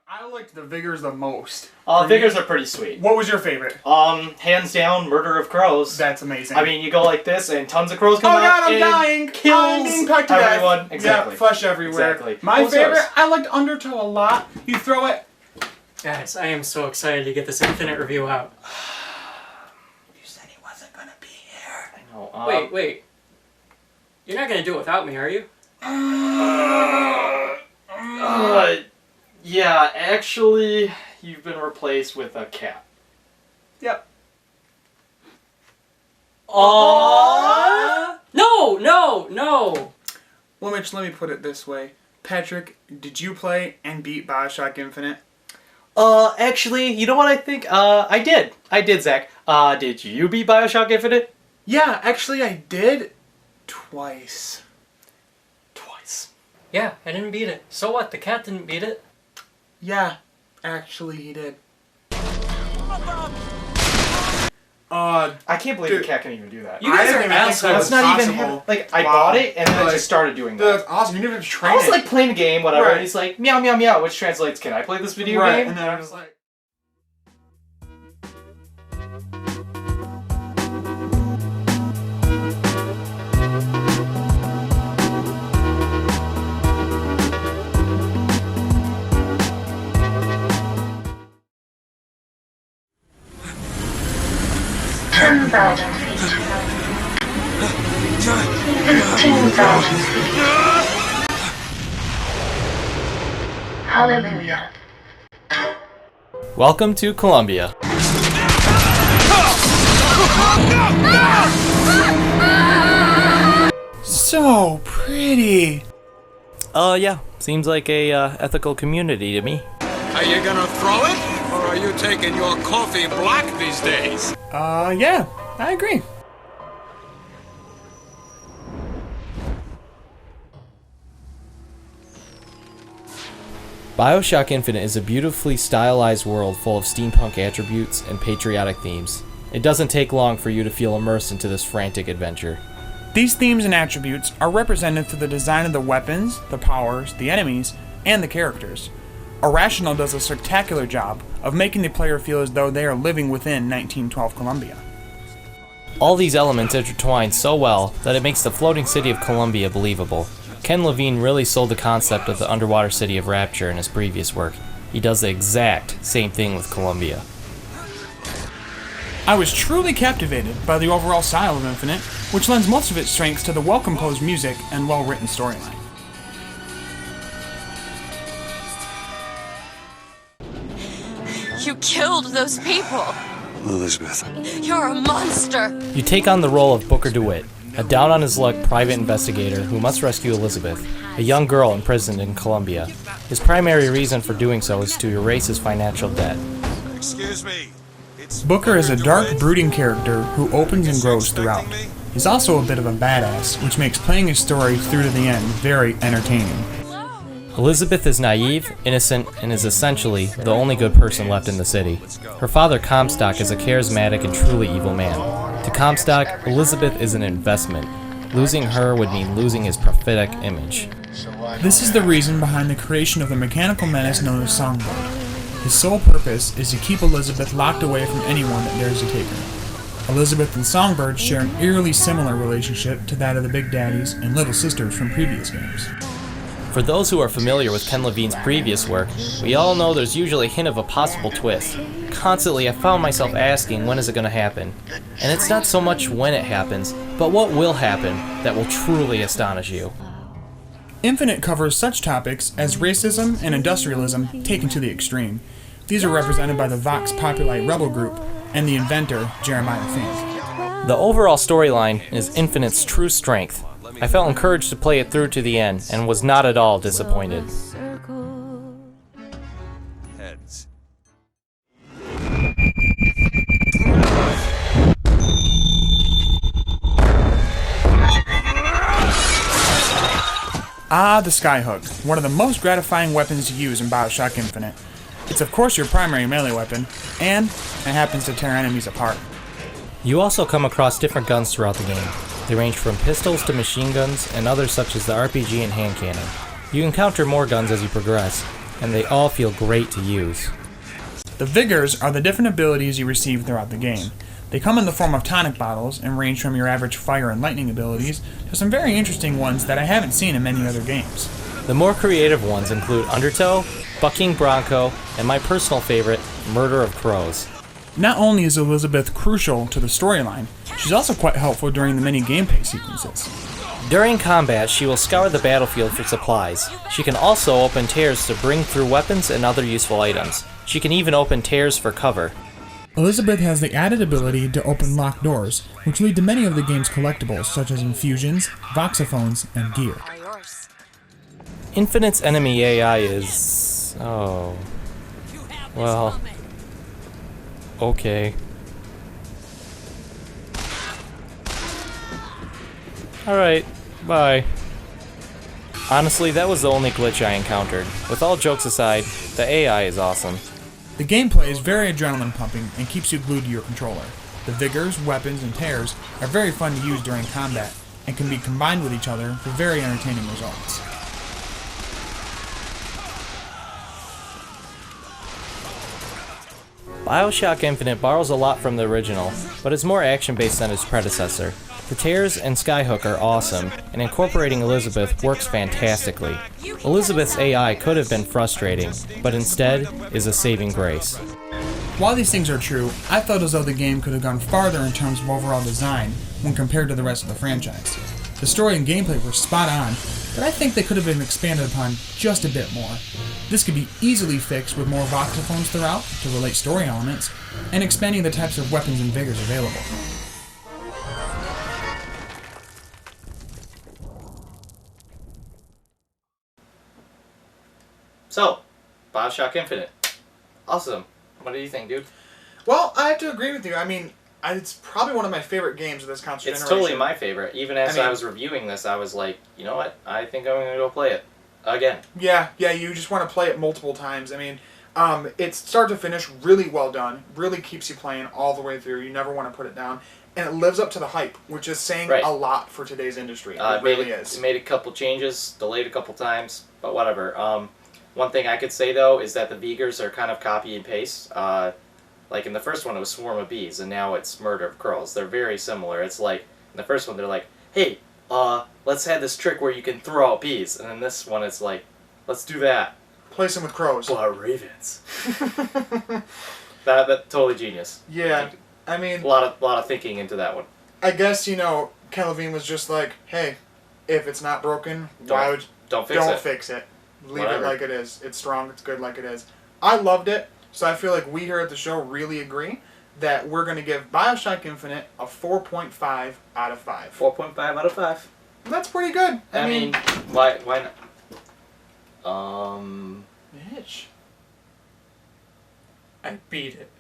I liked the Vigors the most. Vigors are pretty sweet. What was your favorite? Hands down, Murder of Crows. That's amazing. I mean, you go like this, and tons of crows come out. Oh god, I'm dying! Kills I'm being pecked to everyone. death. Exactly. Yeah, flesh everywhere. Exactly. My favorite, I liked Undertow a lot. You throw it. Guys, I am so excited to get this Infinite review out. You said he wasn't gonna be here. I know. Wait. You're not gonna do it without me, are you? Yeah, actually, you've been replaced with a cat. Yep. No! Well, Mitch, let me put it this way. Patrick, did you play and beat BioShock Infinite? Actually, you know what I think? I did. Zach. Did you beat BioShock Infinite? Yeah, actually I did. Twice. Yeah, I didn't beat it. So what? The cat didn't beat it? Yeah, actually he did. I can't believe the cat can even do that. You guys are assholes. That's not even him. Like, I bought it, and then it just started doing that. That's awesome. You didn't have to train I was it. like playing a game, whatever, Right. and he's like, meow, meow, meow, which translates, can I play this video game? And then I was like... Hallelujah. Welcome to Columbia. So pretty. Yeah. Seems like a ethical community to me. Are you gonna throw it? Or are you taking your coffee black these days? Yeah, I agree. BioShock Infinite is a beautifully stylized world full of steampunk attributes and patriotic themes. It doesn't take long for you to feel immersed into this frantic adventure. These themes and attributes are represented through the design of the weapons, the powers, the enemies, and the characters. Irrational does a spectacular job of making the player feel as though they are living within 1912 Columbia. All these elements intertwine so well that it makes the floating city of Columbia believable. Ken Levine really sold the concept of the underwater city of Rapture in his previous work. He does the exact same thing with Columbia. I was truly captivated by the overall style of Infinite, which lends most of its strengths to the well-composed music and well-written storyline. You killed those people! Elizabeth. You're a monster! You take on the role of Booker DeWitt, a down-on-his-luck private investigator who must rescue Elizabeth, a young girl imprisoned in Columbia. His primary reason for doing so is to erase his financial debt. Excuse me. Booker is a dark, brooding character who opens and grows throughout. He's also a bit of a badass, which makes playing his story through to the end very entertaining. Elizabeth is naive, innocent, and is essentially the only good person left in the city. Her father, Comstock, is a charismatic and truly evil man. To Comstock, Elizabeth is an investment. Losing her would mean losing his prophetic image. This is the reason behind the creation of the mechanical menace known as Songbird. His sole purpose is to keep Elizabeth locked away from anyone that dares to take her. Elizabeth and Songbird share an eerily similar relationship to that of the Big Daddies and Little Sisters from previous games. For those who are familiar with Ken Levine's previous work, we all know there's usually a hint of a possible twist. Constantly, I found myself asking, when is it going to happen? And it's not so much when it happens, but what will happen that will truly astonish you. Infinite covers such topics as racism and industrialism taken to the extreme. These are represented by the Vox Populi rebel group and the inventor, Jeremiah Fink. The overall storyline is Infinite's true strength. I felt encouraged to play it through to the end, and was not at all disappointed. Heads. Ah, the Skyhook, one of the most gratifying weapons to use in BioShock Infinite. It's of course your primary melee weapon, and it happens to tear enemies apart. You also come across different guns throughout the game. They range from pistols to machine guns, and others such as the RPG and hand cannon. You encounter more guns as you progress, and they all feel great to use. The Vigors are the different abilities you receive throughout the game. They come in the form of tonic bottles and range from your average fire and lightning abilities to some very interesting ones that I haven't seen in many other games. The more creative ones include Undertow, Bucking Bronco, and my personal favorite, Murder of Crows. Not only is Elizabeth crucial to the storyline, she's also quite helpful during the many gameplay sequences. During combat, she will scour the battlefield for supplies. She can also open tears to bring through weapons and other useful items. She can even open tears for cover. Elizabeth has the added ability to open locked doors, which lead to many of the game's collectibles, such as infusions, voxophones, and gear. Are yours. Infinite's enemy AI is... oh... well... okay. Alright, bye. Honestly, that was the only glitch I encountered. With all jokes aside, the AI is awesome. The gameplay is very adrenaline pumping and keeps you glued to your controller. The vigors, weapons, and tears are very fun to use during combat and can be combined with each other for very entertaining results. BioShock Infinite borrows a lot from the original, but is more action-based than its predecessor. The tears and Skyhook are awesome, and incorporating Elizabeth works fantastically. Elizabeth's AI could have been frustrating, but instead is a saving grace. While these things are true, I felt as though the game could have gone farther in terms of overall design when compared to the rest of the franchise. The story and gameplay were spot on, but I think they could have been expanded upon just a bit more. This could be easily fixed with more voxophones throughout to relate story elements, and expanding the types of weapons and vigors available. So, BioShock Infinite. Awesome. What do you think, dude? Well, I have to agree with you. I mean, it's probably one of my favorite games of this console It's generation. totally my favorite. Even as I was reviewing this, I was like, you know what? I think I'm going to go play it. Again. Yeah, you just want to play it multiple times. I mean, it's start to finish really well done. Really keeps you playing all the way through. You never want to put it down. And it lives up to the hype, which is saying a lot for today's industry. It really is. It made a couple changes, delayed a couple times, but whatever. One thing I could say, though, is that the Vigors are kind of copy and paste. Like in the first one, it was Swarm of Bees, and now it's Murder of Crows. They're very similar. It's like, in the first one, they're like, hey, let's have this trick where you can throw out bees. And then this one, it's like, let's do that. Place them with crows. But ravens. that totally genius. Yeah, I mean... A lot of thinking into that one. I guess, Ken Levine was just like, hey, if it's not broken, don't fix it. Leave it like it is. It's strong, it's good like it is. I loved it, so I feel like we here at the show really agree that we're going to give BioShock Infinite a 4.5 out of 5. 4.5 out of 5. That's pretty good. I mean why not? Mitch. I beat it.